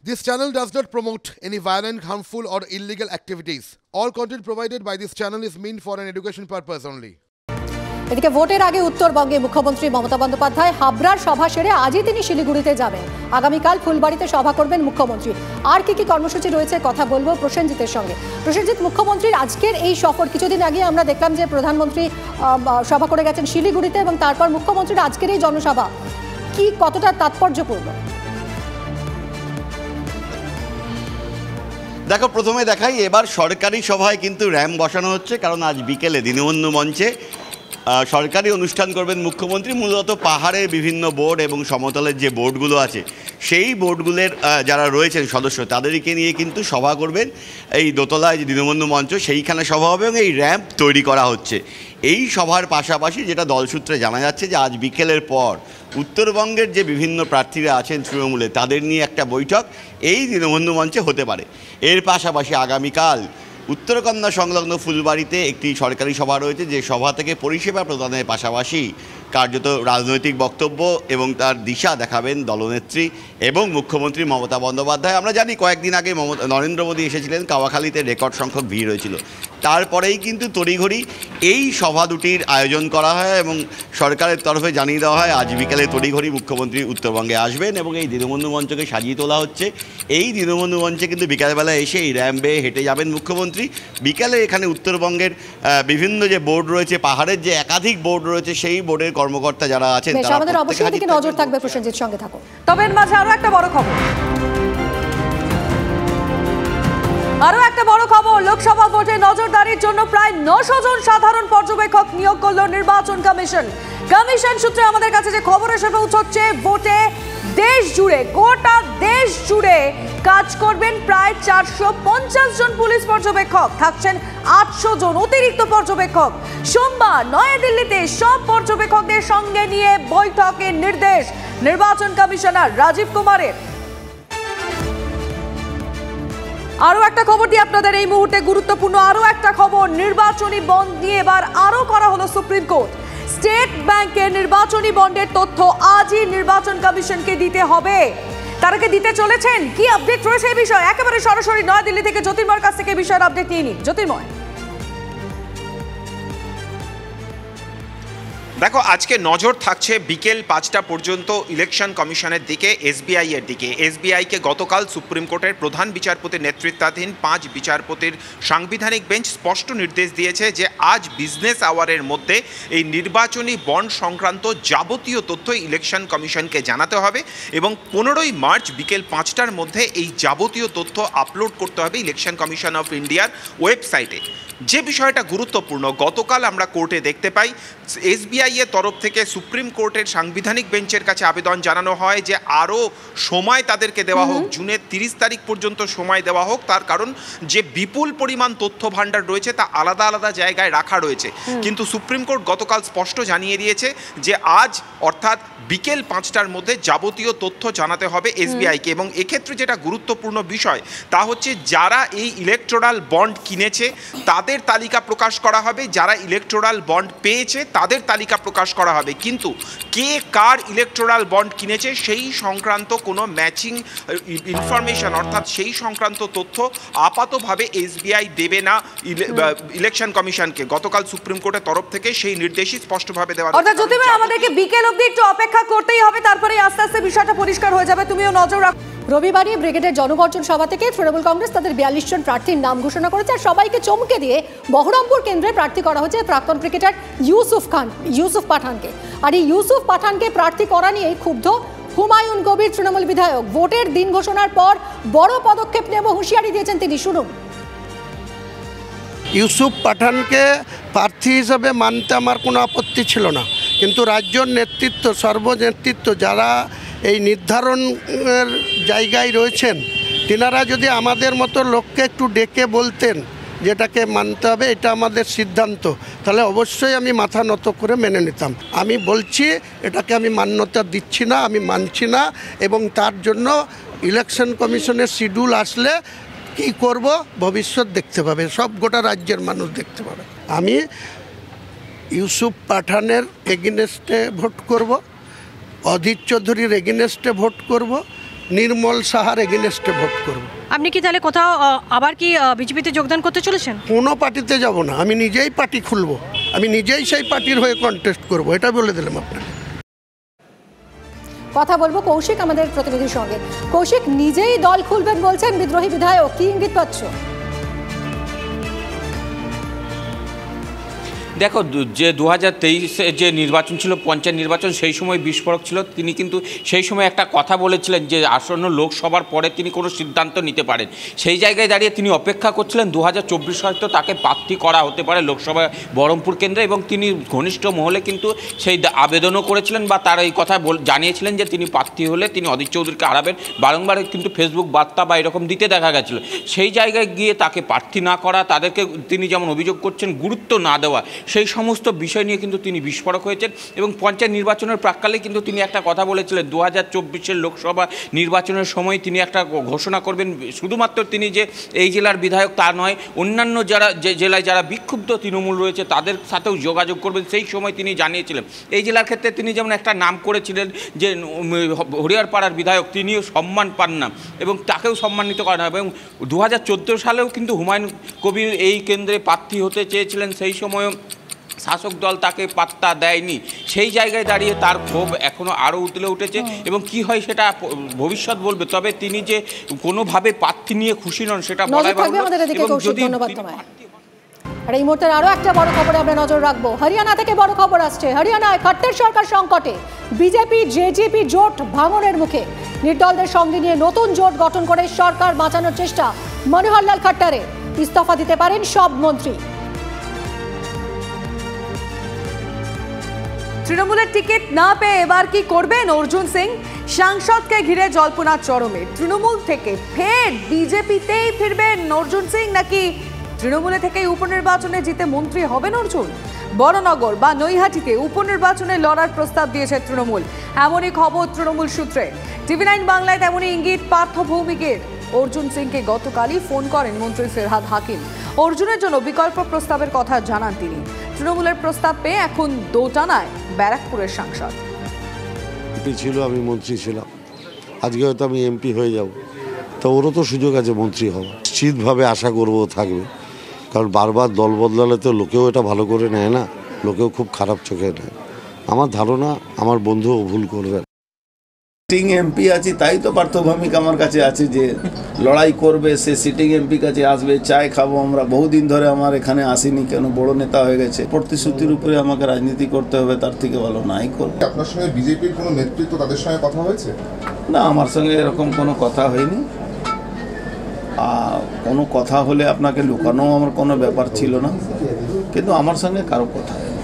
This channel does not promote any violent, harmful, or illegal activities. All content provided by this channel is meant for an education purpose only. এদিকে ভোটের আগে উত্তরবঙ্গে মুখ্যমন্ত্রী মমতা বন্দ্যোপাধ্যায় হাবড়ার সভা সেরে আজই তিনি শিলিগুড়িতে যাবেন। আগামীকাল ফুলবাড়িতে সভা করবেন মুখ্যমন্ত্রী। আর কি কর্মসূচি রয়েছে কথা বলবো প্রসেনজিতের সঙ্গে। প্রসেনজিৎ, মুখ্যমন্ত্রীর আজকের এই সফর, কিছুদিন আগে আমরা দেখলাম যে প্রধানমন্ত্রী সভা করে গেছেন শিলিগুড়িতে এবং তারপর মুখ্যমন্ত্রীর আজকের এই জনসভা কি কতটা তাৎপর্যপূর্ণ? দেখো, প্রথমে দেখাই এবার সরকারি সভায় কিন্তু র্যাম্প বসানো হচ্ছে, কারণ আজ বিকেলে দীনবন্ধু মঞ্চে সরকারি অনুষ্ঠান করবেন মুখ্যমন্ত্রী। মূলত পাহাড়ের বিভিন্ন বোর্ড এবং সমতলের যে বোর্ডগুলো আছে সেই বোর্ডগুলোর যারা রয়েছেন সদস্য তাদেরকে নিয়ে কিন্তু সভা করবেন। এই দোতলায় যে দীনবন্ধু মঞ্চ সেইখানে সভা হবে এবং এই র্যাম্প তৈরি করা হচ্ছে। এই সভার পাশাপাশি যেটা দলসূত্রে জানা যাচ্ছে যে আজ বিকেলের পর উত্তরবঙ্গের যে বিভিন্ন প্রার্থীরা আছেন তৃণমূলে তাদের নিয়ে একটা বৈঠক এই দীনবন্ধু মঞ্চে হতে পারে। এর পাশাপাশি আগামীকাল উত্তরকন্যা সংলগ্ন ফুলবাড়িতে একটি সরকারি সভা রয়েছে, যে সভা থেকে পরিষেবা প্রদানের পাশাপাশি কার্যত রাজনৈতিক বক্তব্য এবং তার দিশা দেখাবেন দলনেত্রী এবং মুখ্যমন্ত্রী মমতা বন্দ্যোপাধ্যায়। আমরা জানি কয়েকদিন আগে নরেন্দ্র মোদী এসেছিলেন, কাওয়াখালীতে রেকর্ড সংখ্যক ভিড় হয়েছিল। তারপরেই কিন্তু তড়িঘড়ি এই সভা দুটির আয়োজন করা হয় এবং সরকারের তরফে জানিয়ে দেওয়া হয় আজ বিকেলে তড়িঘড়ি মুখ্যমন্ত্রী উত্তরবঙ্গে আসবেন এবং এই দীনবন্ধু মঞ্চকে সাজিয়ে তোলা হচ্ছে। এই দীনবন্ধু মঞ্চে কিন্তু বিকালবেলা এসে এই র্যাম্পে হেঁটে যাবেন মুখ্যমন্ত্রী। বিকালে এখানে উত্তরবঙ্গের বিভিন্ন যে বোর্ড রয়েছে, পাহাড়ের যে একাধিক বোর্ড রয়েছে, সেই বোর্ডের কর্মকর্তা যারা আছেন আমাদের অবশ্যই দিকে নজর থাকবে। প্রসেনজিৎ সঙ্গে থাকো। তবে এর মাঝে আরো একটা বড় খবর, লোকসভা ভোটে নজরদারির জন্য প্রায় 900 জন সাধারণ পর্যবেক্ষক নিয়োগ করল নির্বাচন কমিশন। কমিশন সূত্রে আমাদের কাছে যে খবর এসে পৌঁছচ্ছে, ভোটে দেশ জুড়ে, গোটা দেশ জুড়ে কাজ করবেন প্রায় 450 জন পুলিশ পর্যবেক্ষক, থাকছেন 800 জন অতিরিক্ত পর্যবেক্ষক। সোমবার নয়াদিল্লিতে সব পর্যবেক্ষকদের সঙ্গে নিয়ে বৈঠকের নির্দেশ নির্বাচন কমিশনার রাজীব কুমারের। আরো একটা খবর দিয়ে আপনাদের এই মুহূর্তে গুরুত্বপূর্ণ আরো একটা খবর, নির্বাচনী বন্ড নিয়ে এবার আরো করা হলো সুপ্রিম কোর্ট। স্টেট ব্যাংকের নির্বাচনী বন্ডের তথ্য আজই নির্বাচন কমিশনকে দিতে হবে। তারা কি দিতে চলেছেন? কি আপডেট রয়েছে এই বিষয়ে? একেবারে সরাসরি নয়াদিল্লি থেকে জ্যোতির্ময়ের কাছ থেকে এই বিষয়ের আপডেট নিয়ে নিন। জ্যোতির্ময়, দেখো, আজকে নজর থাকছে বিকেল 5টা পর্যন্ত ইলেকশন কমিশনের দিকে, এসবিআই এর দিকে। এসবিআইকে গতকাল সুপ্রিম কোর্টের প্রধান বিচারপতির নেতৃত্বাধীন 5 বিচারপতির সাংবিধানিক বেঞ্চ স্পষ্ট নির্দেশ দিয়েছে যে আজ বিজনেস আওয়ারের মধ্যে এই নির্বাচনী বন্ড সংক্রান্ত যাবতীয় তথ্য ইলেকশন কমিশনকে জানাতে হবে এবং 15ই মার্চ বিকেল 5টার মধ্যে এই যাবতীয় তথ্য আপলোড করতে হবে ইলেকশন কমিশন অফ ইন্ডিয়ার ওয়েবসাইটে। যে বিষয়টা গুরুত্বপূর্ণ, গতকাল আমরা কোর্টে দেখতে পাই এসবিআই এর তরফ থেকে সুপ্রিম কোর্টের সাংবিধানিক বেঞ্চের কাছে আবেদন জানানো হয় যে আরও সময় তাদেরকে দেওয়া হোক, জুনের 30 তারিখ পর্যন্ত সময় দেওয়া হোক। তার কারণ যে বিপুল পরিমাণ তথ্য ভাণ্ডার রয়েছে তা আলাদা আলাদা জায়গায় রাখা রয়েছে। কিন্তু সুপ্রিম কোর্ট গতকাল স্পষ্ট জানিয়ে দিয়েছে যে আজ অর্থাৎ বিকেল 5টার মধ্যে যাবতীয় তথ্য জানাতে হবে এসবিআইকে। এবং এক্ষেত্রে যেটা গুরুত্বপূর্ণ বিষয় তা হচ্ছে যারা এই ইলেকটোরাল বন্ড কিনেছে তাদের তালিকা প্রকাশ করা হবে, যারা ইলেকটোরাল বন্ড পেয়েছে তাদের তালিকা প্রকাশ করা হবে। কিন্তু কে কার ইলেকটোরাল বন্ড কিনেছে সেই সংক্রান্ত কোনো ম্যাচিং ইনফরমেশন অর্থাৎ সেই সংক্রান্ত তথ্য আপাতভাবে এসবিআই দেবে না ইলেকশন কমিশনকে। গতকাল সুপ্রিম কোর্টের তরফ থেকে সেই নির্দেশই স্পষ্টভাবে দেওয়া হয়েছে। অর্থাৎ জ্যোতির্ময়, আমাদেরকে বিকেল অবধি একটু অপেক্ষা করতেই হবে, তারপরে আস্তে আস্তে বিষয়টা পরিষ্কার হয়ে যাবে। তুমিও নজর রাখো। রবিবারই ব্রিগেডের জনগর্জন সভা থেকে তৃণমূল কংগ্রেস তাদের 42 জন প্রার্থীর নাম ঘোষণা করেছে আর সবাইকে চমকে দিয়ে বহরমপুর কেন্দ্রে প্রার্থী করা হয়েছে প্রাক্তন ক্রিকেটার ইউসুফ পাঠানকে। আর এই ইউসুফ পাঠানকে প্রার্থী করা নিয়ে ক্ষুব্ধ হুমায়ুন কবির তৃণমূল বিধায়ক। ভোটের দিন ঘোষণার পর বড় পদক্ষেপ নেব হুঁশিয়ারি দিয়েছেন তিনি, শুনুন। ইউসুফ পাঠানকে প্রার্থী হিসেবে মানতে আমার কোনো আপত্তি ছিল না, কিন্তু রাজ্য নেতৃত্ব, সর্বনেতৃত্ব যারা এই নির্ধারণের জায়গায় রয়েছেন, তিনারা যদি আমাদের মতো লোককে একটু ডেকে বলতেন যেটাকে মানতে হবে, এটা আমাদের সিদ্ধান্ত, তাহলে অবশ্যই আমি মাথা নত করে মেনে নিতাম। আমি বলছি এটাকে আমি মান্যতা দিচ্ছি না, আমি মানছি না এবং তার জন্য ইলেকশন কমিশনের শিডিউল আসলে কি করব ভবিষ্যৎ দেখতে পাবে, সব গোটা রাজ্যের মানুষ দেখতে পাবে। আমি ইউসুফ পাঠানের এগেনস্টে ভোট করব, অধীর চৌধুরীর এগেনস্টে ভোট করব নির্মল সাহার এগেনস্টে ভোট করব। আপনি কি তাহলে কোথাও আবার কি বিজেপিতে যোগদান করতে চলেছেন? কোনো পার্টিতে যাব না, আমি নিজেই পার্টি খুলব, আমি নিজেই সেই পার্টির হয়ে কন্টেস্ট করব, এটা বলে দিলাম আপনাকে। কথা বলবো কৌশিক আমাদের প্রতিনিধির সঙ্গে। কৌশিক, নিজেই দল খুলবেন বলছেন বিদ্রোহী বিধায়ক, কি ইঙ্গিত পাচ্ছ? দেখো, যে 2023-এ যে নির্বাচন ছিল, পঞ্চায়েত নির্বাচন, সেই সময় বিস্ফোরক ছিল। তিনি কিন্তু সেই সময় একটা কথা বলেছিলেন যে আসন্ন লোকসভার পরে তিনি কোনো সিদ্ধান্ত নিতে পারেন। সেই জায়গায় দাঁড়িয়ে তিনি অপেক্ষা করছিলেন 2024 হয়তো তাকে প্রার্থী করা হতে পারে লোকসভা বহরমপুর কেন্দ্রে, এবং তিনি ঘনিষ্ঠ মহলে কিন্তু সেই আবেদনও করেছিলেন বা তার এই কথা জানিয়েছিলেন যে তিনি প্রার্থী হলে তিনি অধীর চৌধুরীকে হারাবেন। বারংবার কিন্তু ফেসবুক বার্তা বা এরকম দিতে দেখা গেছিল। সেই জায়গায় গিয়ে তাকে প্রার্থী না করা, তাদেরকে তিনি যেমন অভিযোগ করছেন গুরুত্ব না দেওয়া, সেই সমস্ত বিষয় নিয়ে কিন্তু তিনি বিস্ফোরক হয়েছেন। এবং পঞ্চায়েত নির্বাচনের প্রাক্কালে কিন্তু তিনি একটা কথা বলেছিলেন 2024-এর লোকসভা নির্বাচনের সময় তিনি একটা ঘোষণা করবেন। শুধুমাত্র তিনি যে এই জেলার বিধায়ক তা নয়, অন্যান্য যারা যে জেলায় যারা বিক্ষুব্ধ তৃণমূল রয়েছে তাদের সাথেও যোগাযোগ করবেন, সেই সময় তিনি জানিয়েছিলেন। এই জেলার ক্ষেত্রে তিনি যেমন একটা নাম করেছিলেন যে হরিয়ারপাড়ার বিধায়ক, তিনিও সম্মান পান না এবং তাকেও সম্মানিত করা হয়। এবং 2014 সালেও কিন্তু হুমায়ুন কবির এই কেন্দ্রে প্রার্থী হতে চেয়েছিলেন, সেই সময়ও শাসক দল তাকে পাত্তা দেয়নি। সেই জায়গায় দাঁড়িয়ে তার ক্ষোভ এখনও আরও উতলে উঠেছে এবং কি হয় সেটা ভবিষ্যৎ বলবে। তবে তিনি যে কোনোভাবে প্রার্থী নিয়ে খুশি নন সেটা বলাই বাহুল্য। আর এই মুহূর্তে আরো একটা বড় খবরে আমরা নজর রাখবো। হরিয়ানা থেকে বড় খবর আসছে। হরিয়ানায় খট্টার সরকার সংকটে, বিজেপি জেজেপি জোট ভাঙনের মুখে। নির্দলদের সঙ্গে নিয়ে নতুন জোট গঠন করে সরকার বাঁচানোর চেষ্টা মনোহর লাল খট্টারের। ইস্তফা দিতে পারেন সব মন্ত্রী। তৃণমূলের টিকিট না পেয়ে এবার কি করবেন অর্জুন সিং? সাংসদকে ঘিরে জল্পনা চরমে। তৃণমূল থেকে ফের বিজেপিতেই ফিরবেন অর্জুন সিং, নাকি তৃণমূলে থেকেই উপনির্বাচনে জিতে মন্ত্রী হবেন অর্জুন? বড়নগর বা নৈহাটিতে উপনির্বাচনে লড়ার প্রস্তাব দিয়েছে তৃণমূল, এমনই খবর তৃণমূল সূত্রে। TV9 বাংলায় তেমনই ইঙ্গিত পার্থ ভৌমিকের। অর্জুন সিংকে গতকালই ফোন করেন মন্ত্রী ফেরহাদ হাকিম। অর্জুনের জন্য বিকল্প প্রস্তাবের কথা জানান তিনি। তৃণমূলের প্রস্তাব পেয়ে এখন দোটানায় ব্যারাকপুরের সাংসদ। এমপি ছিল, আমি মন্ত্রী ছিলাম, আজকে হয়তো আমি এমপি হয়ে যাব, তো ওরও তো সুযোগ আছে মন্ত্রী হওয়ার। নিশ্চিতভাবে আশা করবো থাকবে, কারণ বারবার দল বদলালে তো লোকেও এটা ভালো করে নেয় না, লোকেও খুব খারাপ চোখে নেয়। আমার ধারণা আমার বন্ধুও ভুল করবে। সিটিং এমপি আছি তাই তো পার্থ ভৌমিক আমার কাছে আছে যে লড়াই করবে, সে সিটিং এমপি কাছে আসবে, চায় খাবো আমরা। বহুদিন ধরে আমার এখানে আসেনি, কেন বড় নেতা হয়ে গেছে, প্রতিশ্রুতির উপরে আমাকে রাজনীতি করতে হবে, তার থেকে ভালো নাই করবো। আপনার সঙ্গে বিজেপির কোনো নেতৃত্ব তাদের সঙ্গে কথা হয়েছে? না, আমার সঙ্গে এরকম কোনো কথা হয়নি। কোনো কথা হলে আপনাকে লুকানো আমার কোনো ব্যাপার ছিল না, কিন্তু আমার সঙ্গে কারো কথা হয়নি।